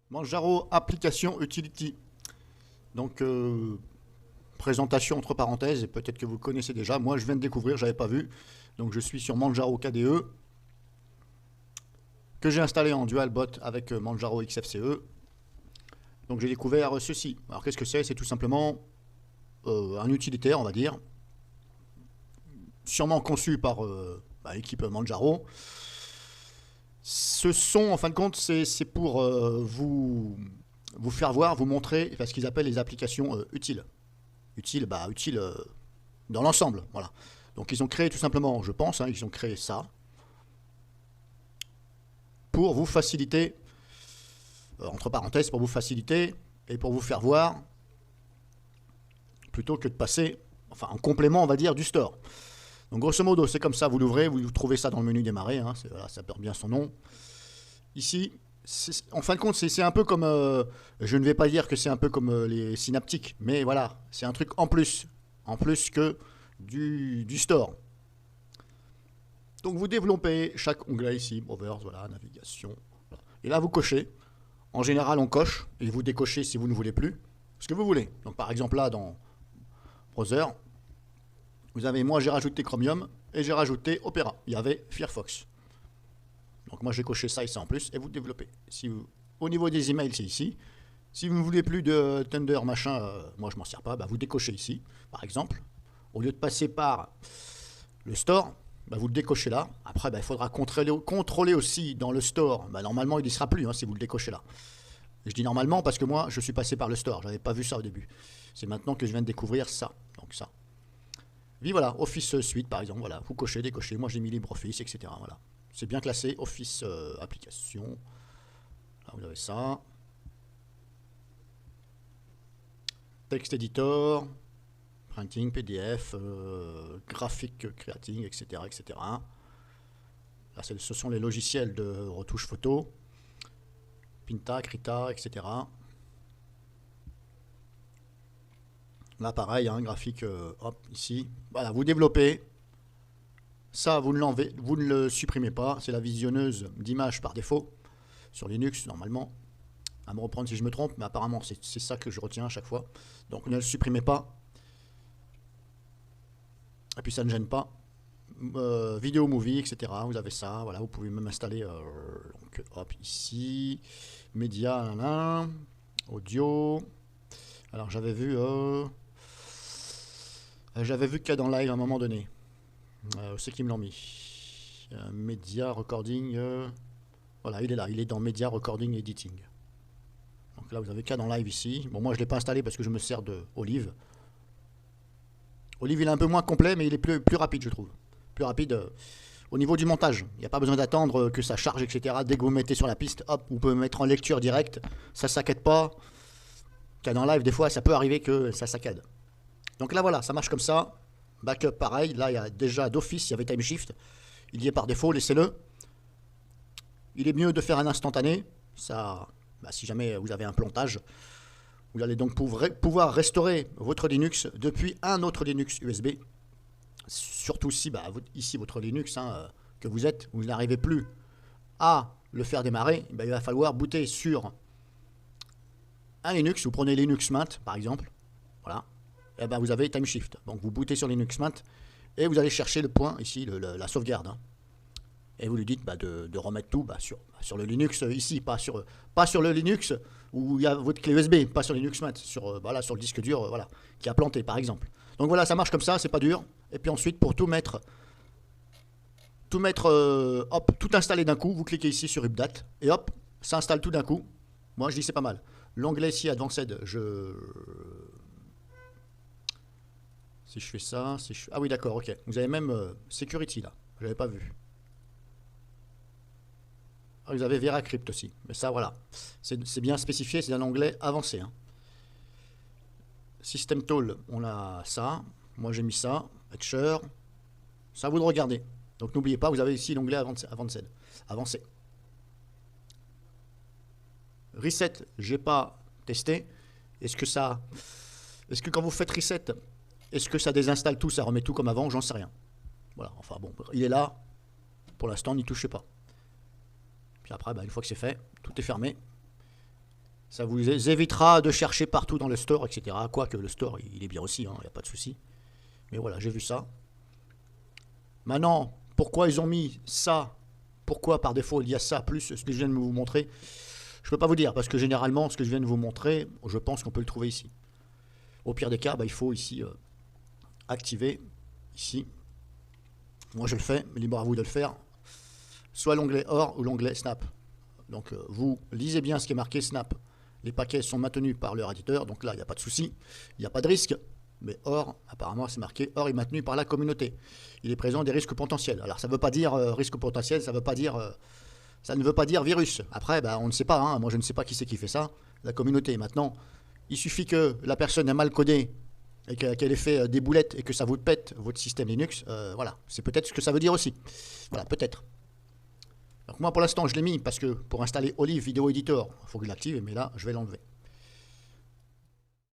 Manjaro Application Utility. Donc, présentation entre parenthèses, et peut-être que vous le connaissez déjà. Moi, je viens de découvrir, je n'avais pas vu. Donc, je suis sur Manjaro KDE, que j'ai installé en dual bot avec Manjaro XFCE. Donc, j'ai découvert ceci. Alors, qu'est-ce que c'est? C'est tout simplement un utilitaire, on va dire, sûrement conçu par l'équipe Manjaro. Ce sont, en fin de compte, c'est pour vous faire voir, vous montrer ce qu'ils appellent les applications utiles. Utiles dans l'ensemble. Voilà. Donc ils ont créé tout simplement, je pense, ils ont créé ça pour vous faciliter, entre parenthèses, pour vous faciliter et pour vous faire voir, plutôt que de passer, en complément, on va dire, du store. Donc grosso modo, c'est comme ça, vous l'ouvrez, vous trouvez ça dans le menu démarrer, voilà, ça porte bien son nom. Ici, en fin de compte, c'est un peu comme, je ne vais pas dire que c'est un peu comme les synaptiques, mais voilà, c'est un truc en plus que du store. Donc vous développez chaque onglet ici, Browsers, voilà, navigation, voilà. Et là vous cochez. En général, on coche et vous décochez si vous ne voulez plus ce que vous voulez. Donc par exemple là, dans Browser, vous avez, moi j'ai rajouté Chromium et j'ai rajouté Opera. Il y avait Firefox. Donc moi j'ai coché ça et ça en plus et vous développez. Si vous, au niveau des emails, c'est ici. Si vous ne voulez plus de Thunder machin, moi je m'en sers pas, vous décochez ici, par exemple. Au lieu de passer par le store, vous le décochez là. Après, il faudra contrôler aussi dans le store. Normalement, il n'y sera plus si vous le décochez là. Et je dis normalement parce que moi, je suis passé par le store. Je n'avais pas vu ça au début. C'est maintenant que je viens de découvrir ça. Donc ça. Oui, voilà, Office Suite par exemple. Voilà, vous cochez, décochez. Moi, j'ai mis LibreOffice, etc. Voilà. C'est bien classé. Office Application. Là, vous avez ça. Text Editor. Printing, PDF, graphic creating, etc. etc. Là, ce sont les logiciels de retouche photo. Pinta, Krita, etc. Là, pareil, graphique, hop, ici. Voilà, vous développez. Ça, vous ne le supprimez pas. C'est la visionneuse d'images par défaut. Sur Linux, normalement. À me reprendre si je me trompe, mais apparemment, c'est ça que je retiens à chaque fois. Donc, ne le supprimez pas. Et puis ça ne gêne pas. Vidéo movie, etc. Vous avez ça. Voilà, vous pouvez même installer. Donc, hop, ici. Média, audio. Alors j'avais vu qu'il y a dans live à un moment donné. C'est qui me l'ont mis. Média, recording. Voilà, il est là. Il est dans Média, recording, editing. Donc là, vous avez qu'à dans live ici. Bon, moi je ne l'ai pas installé parce que je me sers de Olive. Olive, il est un peu moins complet, mais il est plus rapide, je trouve. Plus rapide au niveau du montage. Il n'y a pas besoin d'attendre que ça charge, etc. Dès que vous mettez sur la piste, hop, vous pouvez mettre en lecture directe. Ça ne saccade pas. Car dans live, des fois, ça peut arriver que ça saccade. Donc là, voilà, ça marche comme ça. Backup, pareil. Là, il y a déjà d'office, il y avait TimeShift. Il y est par défaut, laissez-le. Il est mieux de faire un instantané. Ça, si jamais vous avez un plantage. Vous allez donc pouvoir restaurer votre Linux depuis un autre Linux USB. Surtout si, ici, votre Linux que vous n'arrivez plus à le faire démarrer, il va falloir booter sur un Linux. Vous prenez Linux Mint, par exemple. Voilà. Et vous avez TimeShift. Donc vous bootez sur Linux Mint et vous allez chercher le point, ici, la sauvegarde. Et vous lui dites de remettre tout sur le Linux ici, pas sur le Linux où il y a votre clé USB, pas sur Linux Mint, sur le disque dur qui a planté par exemple. Donc voilà, ça marche comme ça, c'est pas dur. Et puis ensuite, pour tout installer d'un coup, vous cliquez ici sur Update et hop, ça installe tout d'un coup. Moi je dis c'est pas mal. L'onglet ici Advanced, si je fais ça, ah oui d'accord, ok. Vous avez même Security là, je l'avais pas vu. Vous avez VeraCrypt aussi. Mais ça, voilà. C'est bien spécifié, c'est un onglet avancé. System Tool, on a ça. Moi, j'ai mis ça. Etcher. C'est à vous de regarder. Donc, n'oubliez pas, vous avez ici l'onglet avancé. Reset, j'ai pas testé. Est-ce que quand vous faites reset, est-ce que ça désinstalle tout, ça remet tout comme avant? J'en sais rien. Voilà, enfin bon, il est là. Pour l'instant, n'y touchez pas. Puis après, une fois que c'est fait, tout est fermé. Ça vous évitera de chercher partout dans le store, etc. Quoique le store, il est bien aussi, il n'y a pas de souci. Mais voilà, j'ai vu ça. Maintenant, pourquoi ils ont mis ça? Pourquoi par défaut il y a ça plus ce que je viens de vous montrer? Je ne peux pas vous dire, parce que généralement, ce que je viens de vous montrer, je pense qu'on peut le trouver ici. Au pire des cas, il faut ici activer, ici. Moi je le fais, mais libre à vous de le faire. Soit l'onglet OR ou l'onglet Snap. Donc vous lisez bien ce qui est marqué Snap. Les paquets sont maintenus par leur éditeur, donc là il n'y a pas de souci, il n'y a pas de risque. Mais OR, apparemment c'est marqué OR est maintenu par la communauté. Il est présent des risques potentiels. Alors ça ne veut pas dire risque potentiel, ça ne veut pas dire virus. Après, on ne sait pas, hein. Moi je ne sais pas qui c'est qui fait ça, la communauté. Maintenant, il suffit que la personne ait mal codé et qu'elle ait fait des boulettes et que ça vous pète votre système Linux. Voilà, c'est peut-être ce que ça veut dire aussi. Voilà, peut-être. Donc moi pour l'instant je l'ai mis parce que pour installer Olive Video Editor, il faut que je l'active, mais là je vais l'enlever.